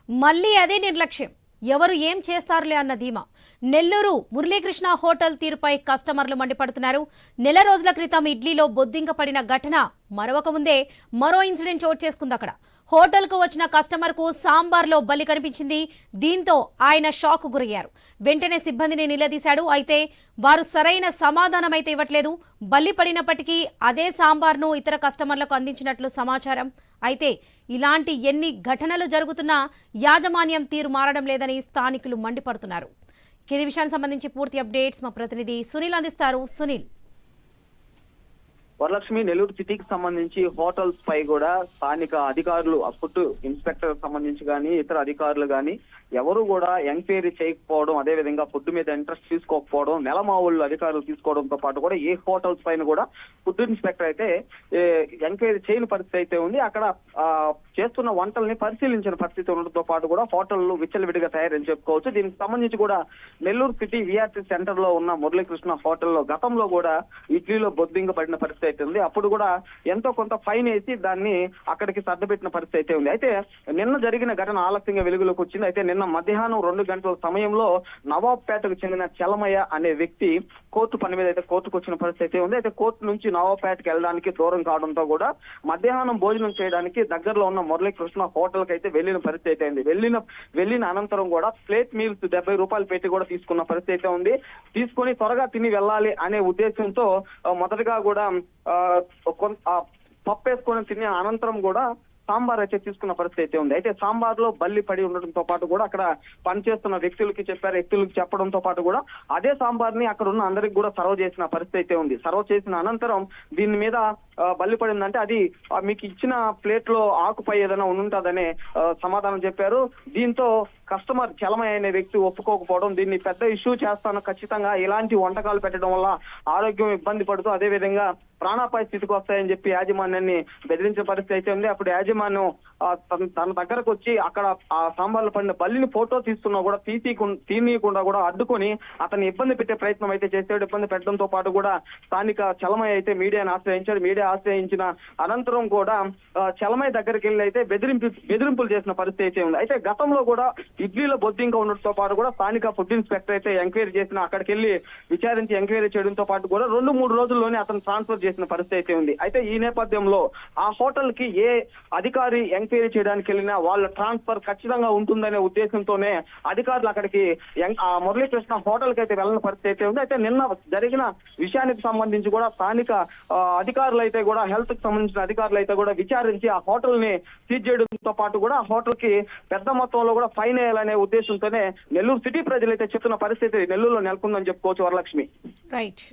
మళ్ళీ అదే నిర్లక్ష్యం. ఎవరు ఏం చేస్తారులే అన్న ధీమా. నెల్లూరు మురళీకృష్ణ హోటల్ తీరుపై కస్టమర్లు మండిపడుతున్నారు. నెల రోజుల క్రితం ఇడ్లీలో బొద్దింక పడిన ఘటన మరొక ముందే మరో ఇన్సిడెంట్ చోటు చేసుకుంది. అక్కడ హోటల్కు వచ్చిన కస్టమర్కు సాంబార్లో బలి కనిపించింది. దీంతో ఆయన షాక్ గురయ్యారు. వెంటనే సిబ్బందిని నిలదీశాడు. అయితే వారు సరైన సమాధానం అయితే ఇవ్వట్లేదు. బలి పడినప్పటికీ అదే సాంబార్ను ఇతర కస్టమర్లకు అందించినట్లు సమాచారం. అయితే ఇలాంటి ఎన్ని ఘటనలు జరుగుతున్నా యాజమాన్యం తీరు మారడం లేదని స్థానికులు మండిపడుతున్నారు. ఈ విషయానికి సంబంధించి పూర్తి అప్డేట్స్ మా ప్రతినిధి సునీల్ అందిస్తారు. సునీల్. వరలక్ష్మి, నెల్లూరు సిటీకి సంబంధించి హోటల్స్ పై కూడా స్థానిక అధికారులు, ఫుడ్ ఇన్స్పెక్టర్ సంబంధించి కానీ ఇతర అధికారులు కానీ ఎవరు కూడా ఎంక్వైరీ చేయకపోవడం, అదే విధంగా ఫుడ్ మీద ఇంట్రెస్ట్ తీసుకోకపోవడం, నెలమావుళ్ళు అధికారులు తీసుకోవడంతో పాటు కూడా ఏ హోటల్స్ పైన కూడా ఫుడ్ ఇన్స్పెక్టర్ అయితే ఎంక్వైరీ చేయని పరిస్థితి అయితే ఉంది. అక్కడ చేస్తున్న వంటల్ని పరిశీలించిన పరిస్థితి ఉండడంతో పాటు కూడా హోటళ్లు విచ్చలవిడిగా తయారని చెప్పుకోవచ్చు. దీనికి సంబంధించి కూడా నెల్లూరు సిటీ విఆర్టీ సెంటర్ లో ఉన్న మురళీకృష్ణ హోటల్లో గతంలో కూడా ఇడ్లీలో బొద్దింక పడిన పరిస్థితి అయితే ఉంది. అప్పుడు కూడా ఎంతో కొంత ఫైన్ వేసి దాన్ని అక్కడికి సర్దపెట్టిన పరిస్థితి అయితే ఉంది. అయితే నిన్న జరిగిన ఘటన ఆలస్యంగా వెలుగులోకి వచ్చింది. అయితే నిన్న మధ్యాహ్నం 2 గంటల సమయంలో నవాబ్పేటకు చెందిన చలమయ్య అనే వ్యక్తి కోర్టు పని మీద అయితే కోర్టుకు వచ్చిన పరిస్థితి అయితే ఉంది. అయితే కోర్టు నుంచి నవాబ్పేటకి వెళ్ళడానికి దూరం కావడంతో కూడా మధ్యాహ్నం భోజనం చేయడానికి దగ్గరలో ఉన్న మురళీకృష్ణ హోటల్ కి అయితే వెళ్లిన పరిస్థితి అయితే ఉంది. వెళ్ళిన అనంతరం కూడా ప్లేట్ మీల్స్ 70 రూపాయలు పెట్టి కూడా తీసుకున్న పరిస్థితి అయితే ఉంది. తీసుకుని త్వరగా తిని వెళ్ళాలి అనే ఉద్దేశంతో మొదటగా కూడా పప్పు వేసుకొని తినే అనంతరం కూడా సాంబార్ అయితే తీసుకున్న పరిస్థితి అయితే ఉంది. అయితే సాంబార్ లో బల్లి పడి ఉండడంతో పాటు కూడా అక్కడ పనిచేస్తున్న వ్యక్తులకి చెప్పడంతో పాటు కూడా అదే సాంబార్ ని అక్కడ ఉన్న అందరికి కూడా సర్వ్ చేసిన పరిస్థితి అయితే ఉంది. సర్వ్ చేసిన అనంతరం దీని మీద బల్లి పడిందంటే అది మీకు ఇచ్చిన ప్లేట్ లో ఆకుపై ఏదైనా ఉంటుందనే సమాధానం చెప్పారు. దీంతో కస్టమర్ చలమయ్య అనే వ్యక్తి ఒప్పుకోకపోవడం, దీన్ని పెద్ద ఇష్యూ చేస్తాను, ఖచ్చితంగా ఇలాంటి వంటకాలు పెట్టడం వల్ల ఆరోగ్యం ఇబ్బంది పడుతూ అదే విధంగా ప్రాణాపాయ స్థితికి వస్తాయని చెప్పి యాజమాన్యాన్ని బెదిరించిన పరిస్థితి అయితే ఉంది. అప్పుడు యాజమాన్యం తన దగ్గరకు వచ్చి అక్కడ ఆ సాంబార్లో పడిన బల్లిని ఫోటో తీస్తున్నా కూడా తీయకుండా కూడా అడ్డుకొని అతన్ని ఇబ్బంది పెట్టే ప్రయత్నం అయితే చేశాడు. ఇబ్బంది పెట్టడంతో పాటు కూడా స్థానిక చలమయ్య అయితే మీడియాను ఆశ్రయించాడు. మీడియా ఆశ్రయించిన అనంతరం కూడా చలమయ్య దగ్గరికి వెళ్ళి అయితే బెదిరింపులు చేసిన పరిస్థితి అయితే ఉంది. అయితే గతంలో కూడా ఇడ్లీలో బొద్దింక ఉండడంతో పాటు కూడా స్థానిక ఫుడ్ ఇన్స్పెక్టర్ అయితే ఎంక్వైరీ చేసిన, అక్కడికి వెళ్ళి విచారించి ఎంక్వైరీ చేయడంతో పాటు కూడా 2-3 రోజుల్లోనే అతను ట్రాన్స్ఫర్ చేసిన పరిస్థితి అయితే ఉంది. అయితే ఈ నేపథ్యంలో ఆ హోటల్ కి ఏ అధికారి ఎంక్వైరీ చేయడానికి వెళ్ళినా వాళ్ళ ట్రాన్స్ఫర్ ఖచ్చితంగా ఉంటుందనే ఉద్దేశంతోనే అధికారులు అక్కడికి మురళీకృష్ణ హోటల్ కి అయితే వెళ్ళిన పరిస్థితి అయితే ఉంది. అయితే నిన్న జరిగిన విషయానికి సంబంధించి కూడా స్థానిక అధికారులు అయితే కూడా హెల్త్ కి సంబంధించిన అధికారులు అయితే కూడా విచారించి ఆ హోటల్ ని సీజ్ చేయడంతో పాటు కూడా ఆ హోటల్ కి పెద్ద మొత్తంలో కూడా ఫైన్ వేయాలనే ఉద్దేశంతోనే నెల్లూరు సిటీ ప్రజలు అయితే చెప్తున్న పరిస్థితి నెల్లూరులో నెలకొందని చెప్పుకోవచ్చు. వరలక్ష్మి. రైట్.